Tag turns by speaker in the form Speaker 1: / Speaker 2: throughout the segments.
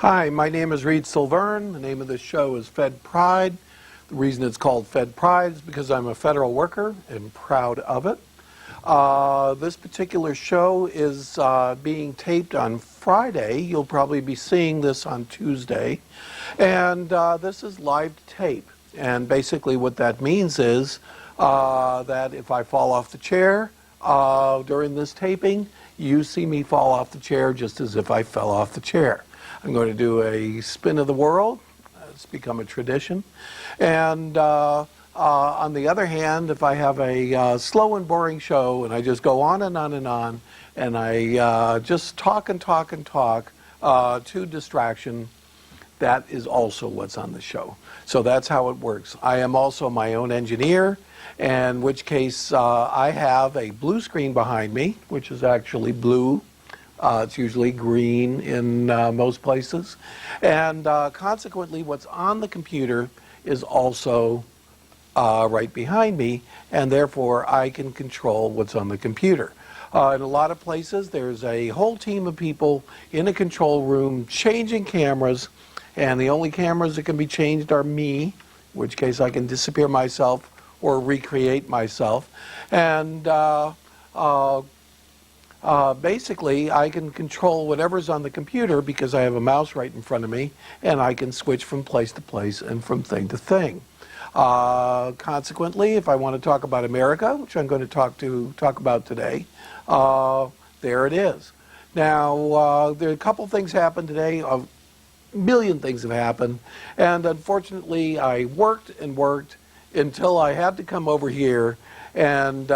Speaker 1: Hi, my name is Reed Silverne. The name of this show is Fed Pride. The reason it's called Fed Pride is because I'm a federal worker and proud of it. This particular show is being taped on Friday. You'll probably be seeing this on Tuesday. And this is live tape. And basically what that means is that if I fall off the chair during this taping, you see me fall off the chair just as if I fell off the chair. I'm going to do a spin of the world. It's become a tradition. And on the other hand, if I have a slow and boring show and I just go on and on and on, and I just talk and talk and talk to distraction, that is also what's on the show. So that's how it works. I am also my own engineer, in which case I have a blue screen behind me, which is actually blue. It's usually green in most places. And consequently, what's on the computer is also right behind me, and therefore I can control what's on the computer. In a lot of places, there's a whole team of people in a control room changing cameras, and the only cameras that can be changed are me, in which case I can disappear myself or recreate myself. And basically, I can control whatever's on the computer because I have a mouse right in front of me, and I can switch from place to place and from thing to thing. Consequently, if I want to talk about America, which I'm going to talk about today, there it is. Now, there are a couple things happened today. A million things have happened, and unfortunately, I worked and worked until I had to come over here. And then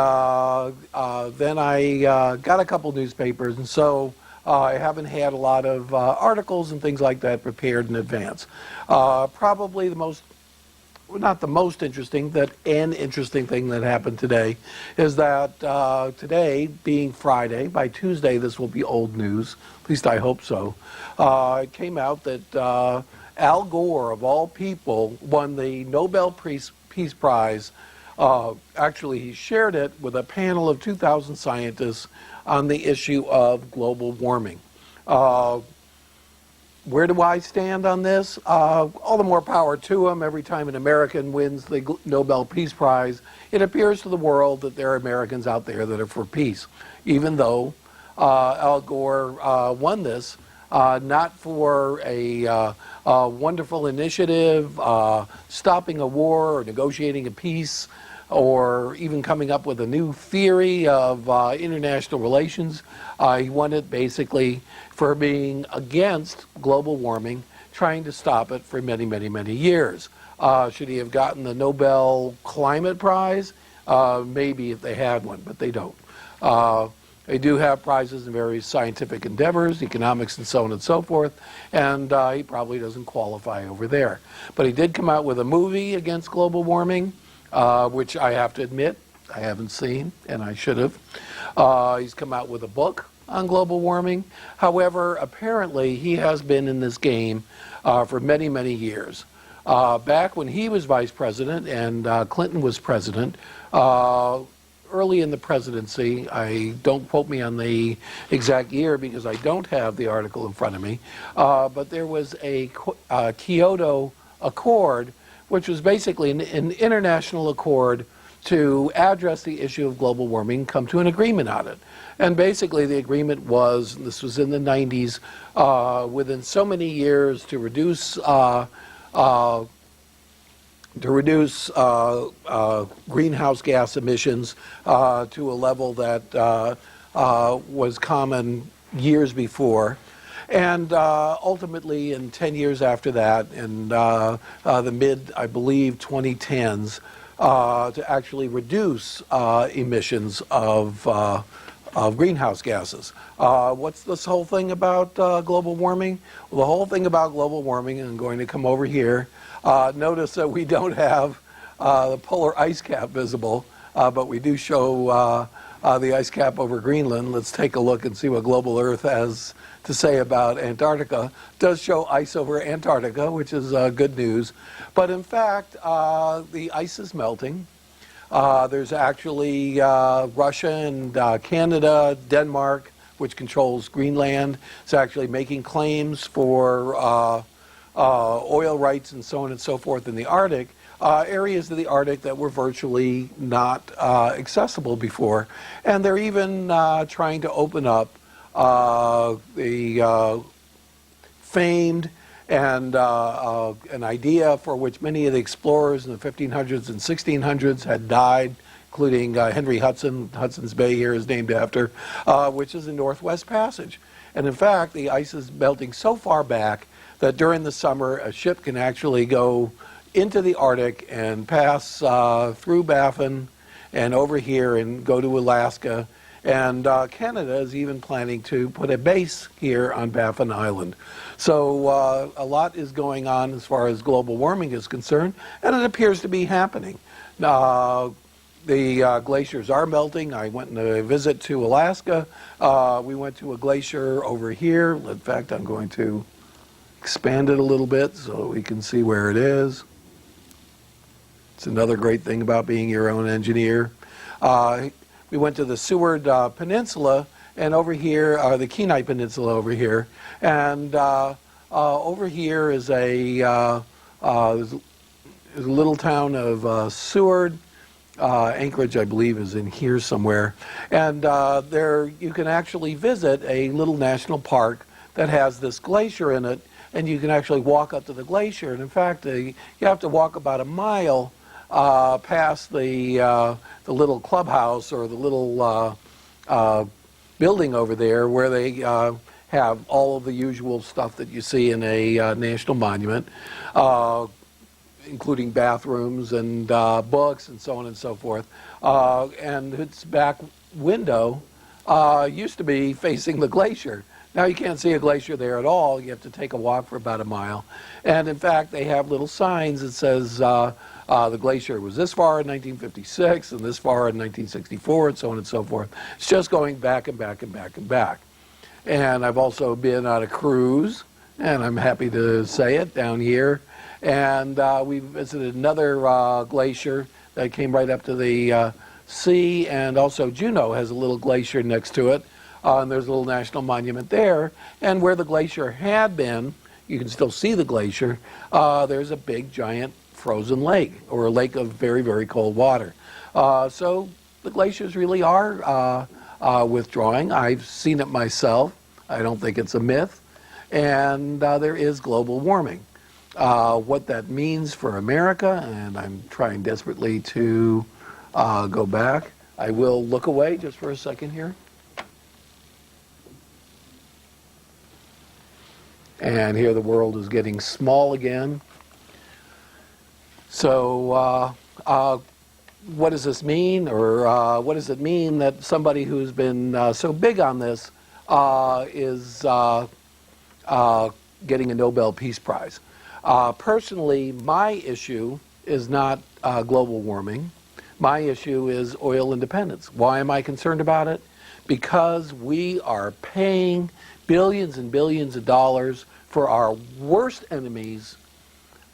Speaker 1: I got a couple newspapers, and so I haven't had a lot of articles and things like that prepared in advance. Probably the most, well, not the most interesting, but an interesting thing that happened today is that today, being Friday, by Tuesday this will be old news, at least I hope so. It came out that Al Gore, of all people, won the Nobel Peace Prize. Actually, he shared it with a panel of 2,000 scientists on the issue of global warming. Where do I stand on this? All the more power to him. Every time an American wins the Nobel Peace Prize, it appears to the world that there are Americans out there that are for peace, even though Al Gore won this not for a wonderful initiative, stopping a war or negotiating a peace, or even coming up with a new theory of international relations. He won it basically for being against global warming, trying to stop it for many, many, many years. Should he have gotten the Nobel Climate Prize? Maybe if they had one, but they don't. They do have prizes in various scientific endeavors, economics and so on and so forth, and he probably doesn't qualify over there. But he did come out with a movie against global warming, which I have to admit I haven't seen, and I should have. He's come out with a book on global warming. However, apparently he has been in this game for many, many years. Back when he was vice president and Clinton was president, early in the presidency, don't quote me on the exact year because I don't have the article in front of me, but there was a Kyoto Accord, which was basically an international accord to address the issue of global warming, come to an agreement on it. And basically the agreement was, this was in the 90s, within so many years to reduce greenhouse gas emissions to a level that was common years before. And ultimately, in 10 years after that, in the mid, I believe, 2010s, to actually reduce emissions of greenhouse gases. What's this whole thing about global warming? Well, the whole thing about global warming, and I'm going to come over here, notice that we don't have the polar ice cap visible, but we do show the ice cap over Greenland. Let's take a look and see what Global Earth has to say about Antarctica. It does show ice over Antarctica, which is good news. But in fact, the ice is melting. There's actually Russia and Canada, Denmark, which controls Greenland. It's actually making claims for oil rights and so on and so forth in the Arctic, areas of the Arctic that were virtually not accessible before. And they're even trying to open up the famed and an idea for which many of the explorers in the 1500s and 1600s had died, including Henry Hudson. Hudson's Bay here is named after, which is the Northwest Passage. And in fact, the ice is melting so far back that during the summer, a ship can actually go into the Arctic and pass through Baffin and over here and go to Alaska. And Canada is even planning to put a base here on Baffin Island. So a lot is going on as far as global warming is concerned, and it appears to be happening. The glaciers are melting. I went on a visit to Alaska. We went to a glacier over here. In fact, I'm going to expand it a little bit so we can see where it is. It's another great thing about being your own engineer. We went to the Seward Peninsula, and over here, the Kenai Peninsula over here, and over here is a little town of Seward. Anchorage, I believe, is in here somewhere. And there you can actually visit a little national park that has this glacier in it, and you can actually walk up to the glacier. And in fact, you have to walk about a mile past the little clubhouse or the little building over there where they have all of the usual stuff that you see in a national monument, including bathrooms and books and so on and so forth. And its back window used to be facing the glacier. Now you can't see a glacier there at all. You have to take a walk for about a mile. And in fact, they have little signs that says the glacier was this far in 1956 and this far in 1964 and so on and so forth. It's just going back and back and back and back. And I've also been on a cruise, and I'm happy to say it, down here. And we visited another glacier that came right up to the sea, and also Juneau has a little glacier next to it. And there's a little national monument there. And where the glacier had been, you can still see the glacier, there's a big, giant frozen lake, or a lake of very, very cold water. So the glaciers really are withdrawing. I've seen it myself. I don't think it's a myth. And there is global warming. What that means for America, and I'm trying desperately to go back. I will look away just for a second here. And here the world is getting small again. So what does this mean? Or what does it mean that somebody who's been so big on this is getting a Nobel Peace Prize? Personally, my issue is not global warming. My issue is oil independence. Why am I concerned about it? Because we are paying billions and billions of dollars for our worst enemies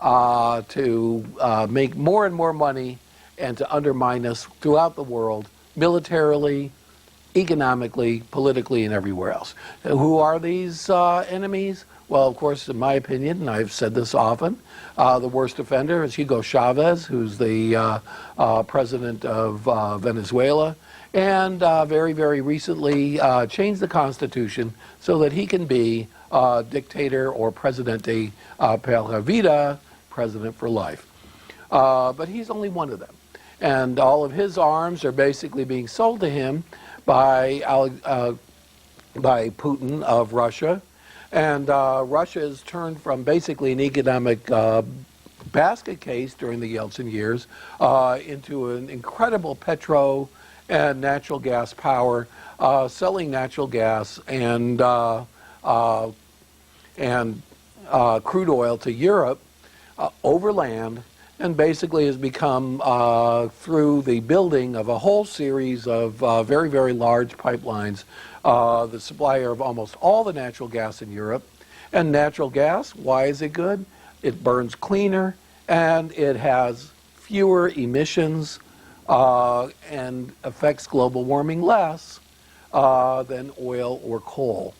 Speaker 1: to make more and more money and to undermine us throughout the world, militarily, economically, politically, and everywhere else. And who are these enemies? Well, of course, in my opinion, and I've said this often, the worst offender is Hugo Chavez, who's the president of Venezuela, and very, very recently changed the Constitution so that he can be dictator or presidente per la vida, president for life. But he's only one of them. And all of his arms are basically being sold to him by Putin of Russia. And Russia has turned from basically an economic basket case during the Yeltsin years into an incredible petro and natural gas power, selling natural gas and crude oil to Europe over land, and basically has become, through the building of a whole series of very, very large pipelines, the supplier of almost all the natural gas in Europe. And natural gas, why is it good? It burns cleaner, and it has fewer emissions, and affects global warming less than oil or coal.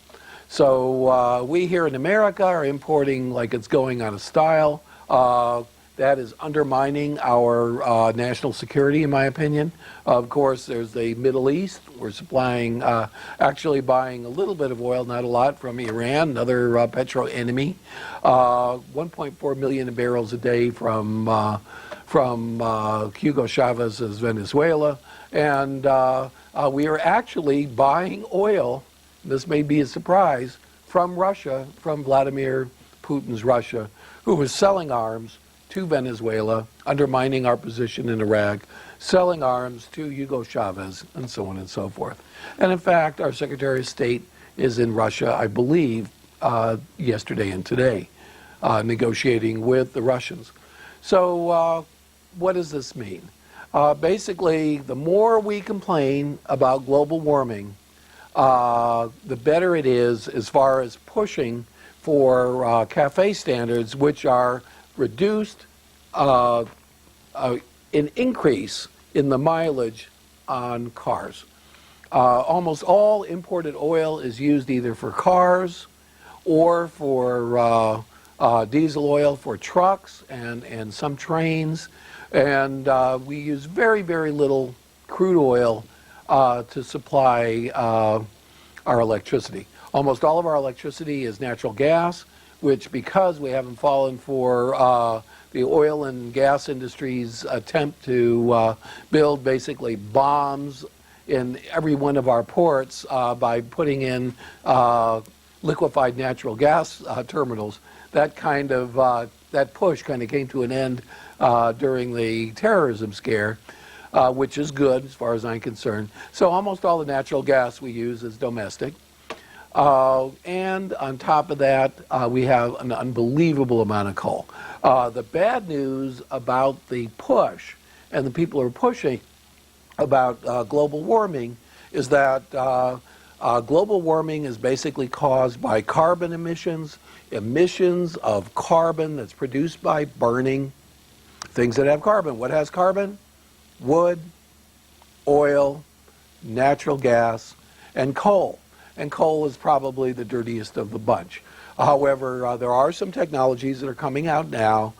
Speaker 1: So we here in America are importing like it's going out of style. That is undermining our national security, in my opinion. Of course, there's the Middle East. We're supplying, actually buying a little bit of oil, not a lot, from Iran, another petro enemy. 1.4 million barrels a day from Hugo Chavez's Venezuela. And we are actually buying oil, this may be a surprise, from Russia, from Vladimir Putin's Russia, who was selling arms to Venezuela, undermining our position in Iraq, selling arms to Hugo Chavez, and so on and so forth. And in fact, our Secretary of State is in Russia, I believe, yesterday and today, negotiating with the Russians. So what does this mean? Basically, the more we complain about global warming, the better it is as far as pushing for CAFE standards, which are reduced, an increase in the mileage on cars. Almost all imported oil is used either for cars or for diesel oil for trucks and some trains. And we use very, very little crude oil to supply our electricity. Almost all of our electricity is natural gas, which, because we haven't fallen for the oil and gas industry's attempt to build basically bombs in every one of our ports by putting in liquefied natural gas terminals, that kind of that push kind of came to an end during the terrorism scare, which is good as far as I'm concerned. So almost all the natural gas we use is domestic. And on top of that, we have an unbelievable amount of coal. The bad news about the push, and the people who are pushing about global warming, is that global warming is basically caused by carbon emissions, emissions of carbon that's produced by burning things that have carbon. What has carbon? Wood, oil, natural gas, and coal. And coal is probably the dirtiest of the bunch. However, there are some technologies that are coming out now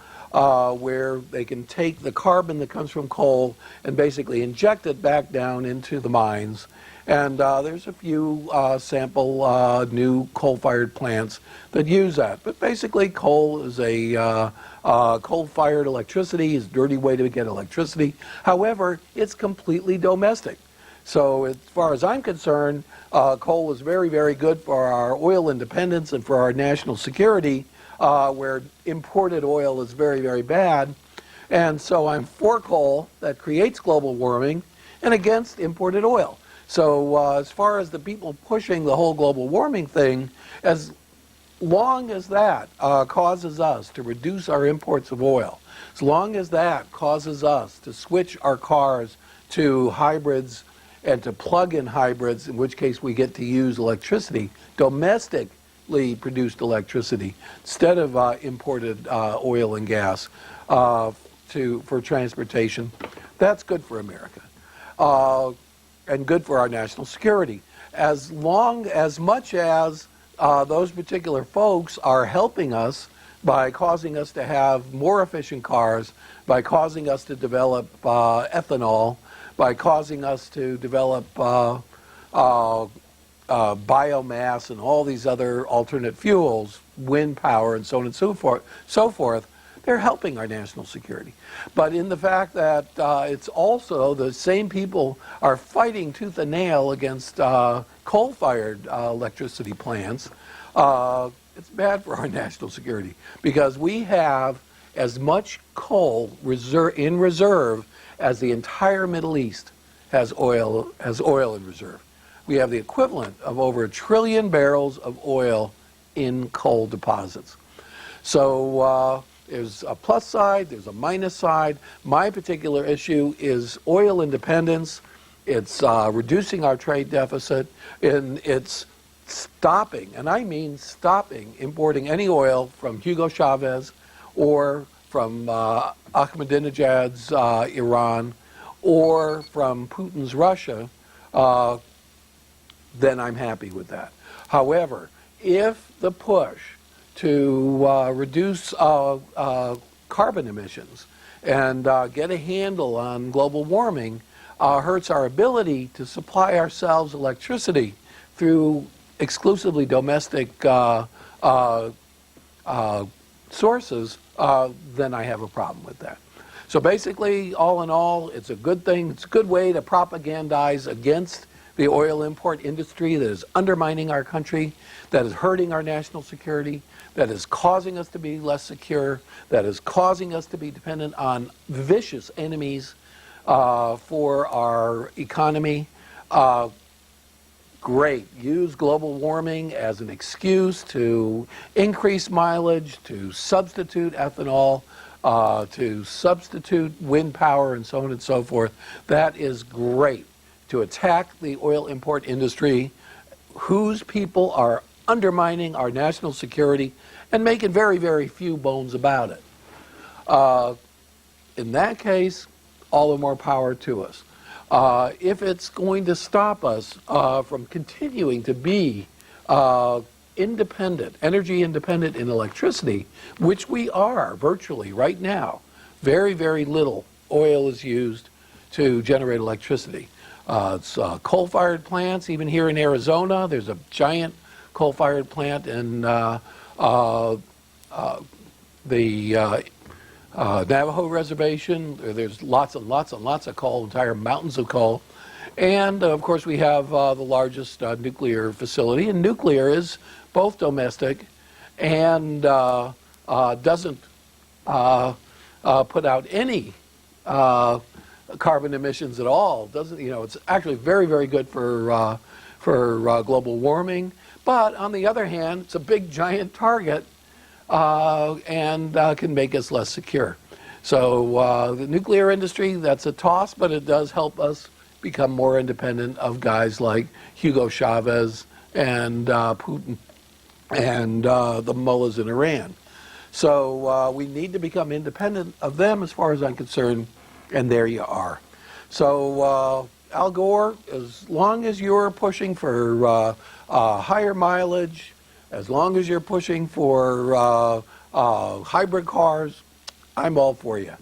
Speaker 1: where they can take the carbon that comes from coal and basically inject it back down into the mines. And there's a few sample new coal-fired plants that use that. But basically, coal is a coal-fired electricity is a dirty way to get electricity. However, it's completely domestic. So as far as I'm concerned, coal is very, very good for our oil independence and for our national security, where imported oil is very, very bad. And so I'm for coal that creates global warming and against imported oil. So as far as the people pushing the whole global warming thing, as long as that causes us to reduce our imports of oil, as long as that causes us to switch our cars to hybrids and to plug-in hybrids, in which case we get to use electricity, domestically produced electricity, instead of imported oil and gas for transportation, that's good for America. And good for our national security. As much as those particular folks are helping us by causing us to have more efficient cars, by causing us to develop ethanol, by causing us to develop biomass and all these other alternate fuels, wind power and so on and so forth, they're helping our national security. But in the fact that it's also the same people are fighting tooth and nail against coal-fired electricity plants, it's bad for our national security, because we have as much coal in reserve as the entire Middle East has oil in reserve. We have the equivalent of over 1 trillion barrels of oil in coal deposits. So there's a plus side, there's a minus side. My particular issue is oil independence. It's reducing our trade deficit, and it's stopping, and I mean stopping, importing any oil from Hugo Chavez or from Ahmadinejad's Iran or from Putin's Russia then I'm happy with that. However, if the push to reduce carbon emissions and get a handle on global warming hurts our ability to supply ourselves electricity through exclusively domestic sources, then I have a problem with that. So basically, all in all, it's a good thing. It's a good way to propagandize against the oil import industry that is undermining our country, that is hurting our national security, that is causing us to be less secure, that is causing us to be dependent on vicious enemies for our economy. Great. Use global warming as an excuse to increase mileage, to substitute ethanol, to substitute wind power, and so on and so forth. That is great. To attack the oil import industry, whose people are undermining our national security and making very, very few bones about it. In that case, all the more power to us. If it's going to stop us from continuing to be independent, energy independent in electricity, which we are virtually right now, very, very little oil is used to generate electricity. It's coal-fired plants, even here in Arizona, there's a giant coal-fired plant in the Navajo Reservation. There's lots and lots and lots of coal, entire mountains of coal. And of course we have the largest nuclear facility, and nuclear is both domestic and doesn't put out any carbon emissions at all. Doesn't, you know, it's actually very, very good for global warming. But on the other hand, it's a big giant target and can make us less secure. So the nuclear industry, that's a toss, but it does help us become more independent of guys like Hugo Chavez and Putin and the mullahs in Iran. So we need to become independent of them as far as I'm concerned, and there you are. So Al Gore, as long as you're pushing for higher mileage, as long as you're pushing for hybrid cars, I'm all for you.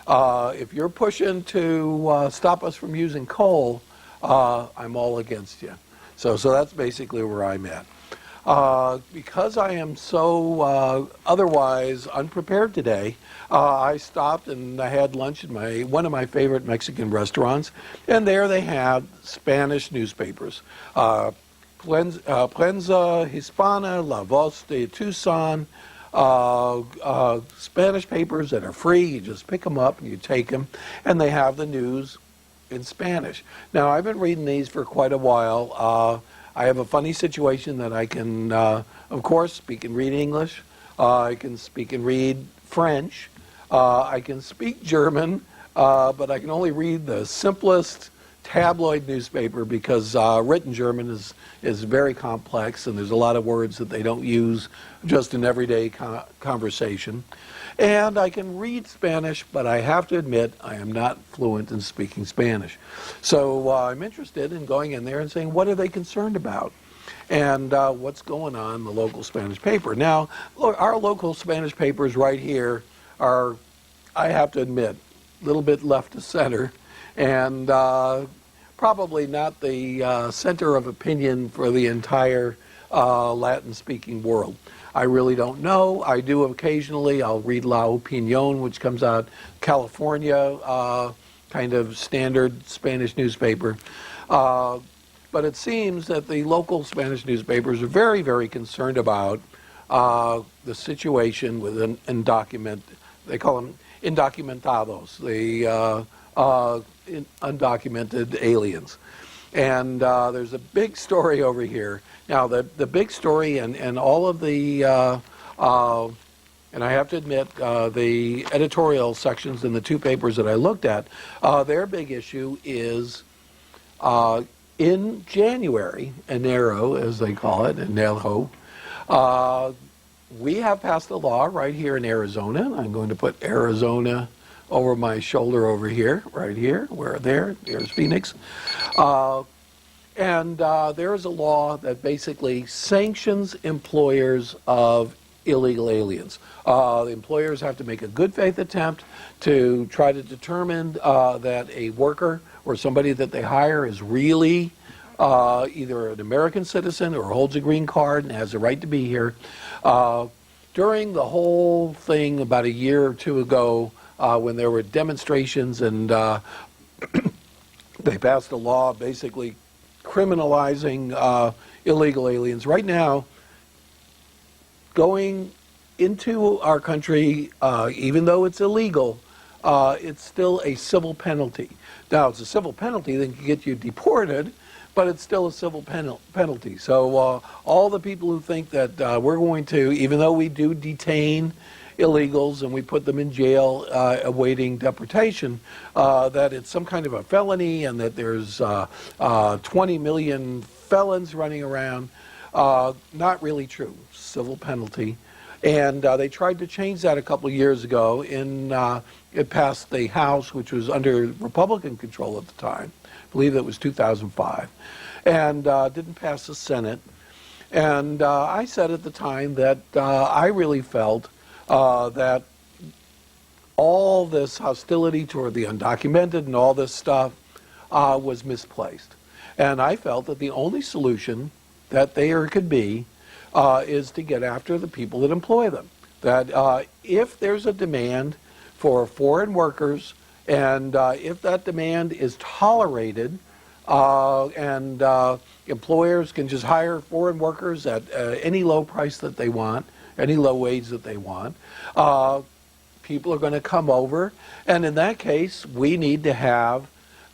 Speaker 1: If you're pushing to stop us from using coal, I'm all against you. So that's basically where I'm at. Because I am so otherwise unprepared today, I stopped and I had lunch at one of my favorite Mexican restaurants, and there they had Spanish newspapers. Prensa Hispana, La Voz de Tucson, Spanish papers that are free. You just pick them up and you take them, and they have the news in Spanish. Now, I've been reading these for quite a while. I have a funny situation that I can, of course, speak and read English. I can speak and read French. I can speak German, but I can only read the simplest tabloid newspaper because written German is very complex, and there's a lot of words that they don't use just in everyday conversation. And I can read Spanish, but I have to admit I am not fluent in speaking Spanish. So I'm interested in going in there and saying, what are they concerned about? And what's going on in the local Spanish paper? Now, look, our local Spanish papers right here are, I have to admit, a little bit left to center, and probably not the center of opinion for the entire Latin-speaking world. I really don't know. I do occasionally. I'll read La Opinión, which comes out California, kind of standard Spanish newspaper. But it seems that the local Spanish newspapers are very, very concerned about the situation with they call them indocumentados, the undocumented aliens. And there's a big story over here. Now, the big story and all of the, and I have to admit, the editorial sections in the two papers that I looked at, their big issue is in January, enero, as they call it, enero, we have passed a law right here in Arizona. I'm going to put Arizona over my shoulder over here, right here, there's Phoenix. And there is a law that basically sanctions employers of illegal aliens. The employers have to make a good faith attempt to try to determine that a worker or somebody that they hire is really either an American citizen or holds a green card and has a right to be here. During the whole thing about a year or two ago, when there were demonstrations and they passed a law basically criminalizing illegal aliens. Right now, going into our country, even though it's illegal, it's still a civil penalty. Now, it's a civil penalty that can get you deported, but it's still a civil penalty. So all the people who think that we're going to, even though we do detain illegals and we put them in jail awaiting deportation, that it's some kind of a felony and that there's 20 million felons running around. Not really true. Civil penalty. And they tried to change that a couple of years ago. It passed the House, which was under Republican control at the time. I believe it was 2005. And didn't pass the Senate. And I said at the time that I really felt that all this hostility toward the undocumented and all this stuff was misplaced. And I felt that the only solution that there could be is to get after the people that employ them. That if there's a demand for foreign workers and if that demand is tolerated and employers can just hire foreign workers at any low price that they want, any low wage that they want, people are going to come over. And in that case, we need to have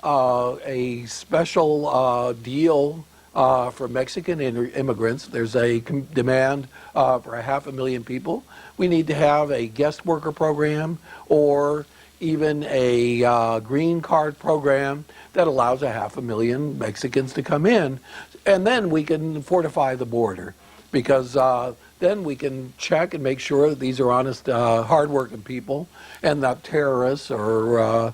Speaker 1: a special deal for Mexican immigrants. There's a demand for 500,000 people. We need to have a guest worker program or even a green card program that allows 500,000 Mexicans to come in. And then we can fortify the border because then we can check and make sure that these are honest, hardworking people and not terrorists or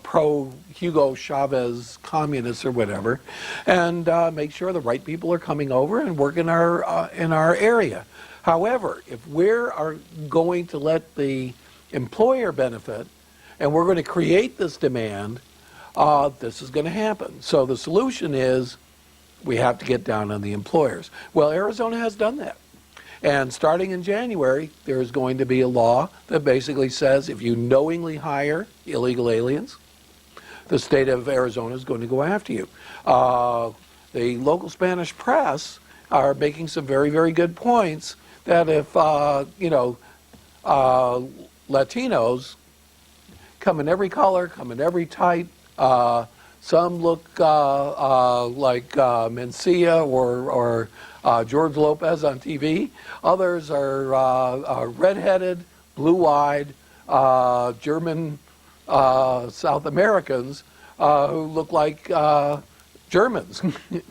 Speaker 1: pro-Hugo Chavez communists or whatever, and make sure the right people are coming over and work in our area. However, if we're going to let the employer benefit and we're going to create this demand, this is going to happen. So the solution is we have to get down on the employers. Well, Arizona has done that. And starting in January, there's going to be a law that basically says if you knowingly hire illegal aliens, the state of Arizona is going to go after you. The local Spanish press are making some very, very good points that if, Latinos come in every color, come in every type, some look like Mencia or George Lopez on TV. Others are redheaded, blue-eyed, German South Americans who look like Germans,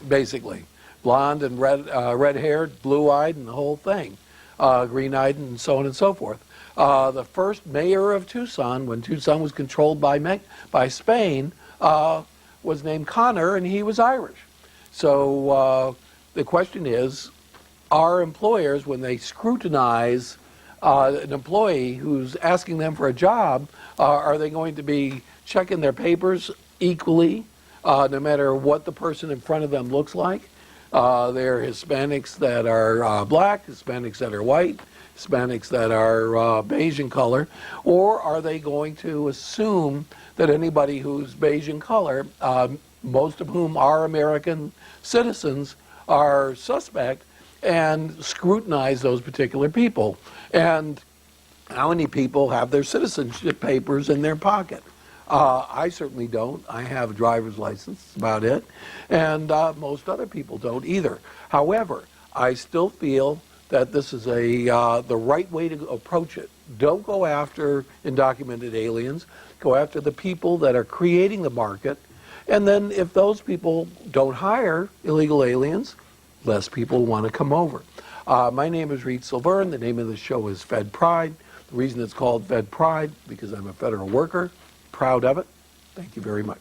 Speaker 1: basically. Blonde and red-haired, blue-eyed, and the whole thing. Green-eyed and so on and so forth. The first mayor of Tucson, when Tucson was controlled by Spain, was named Connor, and he was Irish. So the question is, are employers, when they scrutinize an employee who's asking them for a job, are they going to be checking their papers equally, no matter what the person in front of them looks like? There are Hispanics that are black, Hispanics that are white, Hispanics that are beige in color, or are they going to assume that anybody who's beige in color, most of whom are American citizens, are suspect and scrutinize those particular people? And how many people have their citizenship papers in their pocket? I certainly don't. I have a driver's license, that's about it. And most other people don't either. However, I still feel that this is the right way to approach it. Don't go after undocumented aliens. Go after the people that are creating the market. And then if those people don't hire illegal aliens, less people want to come over. My name is Reed Silverne. The name of the show is Fed Pride. The reason it's called Fed Pride, because I'm a federal worker. Proud of it. Thank you very much.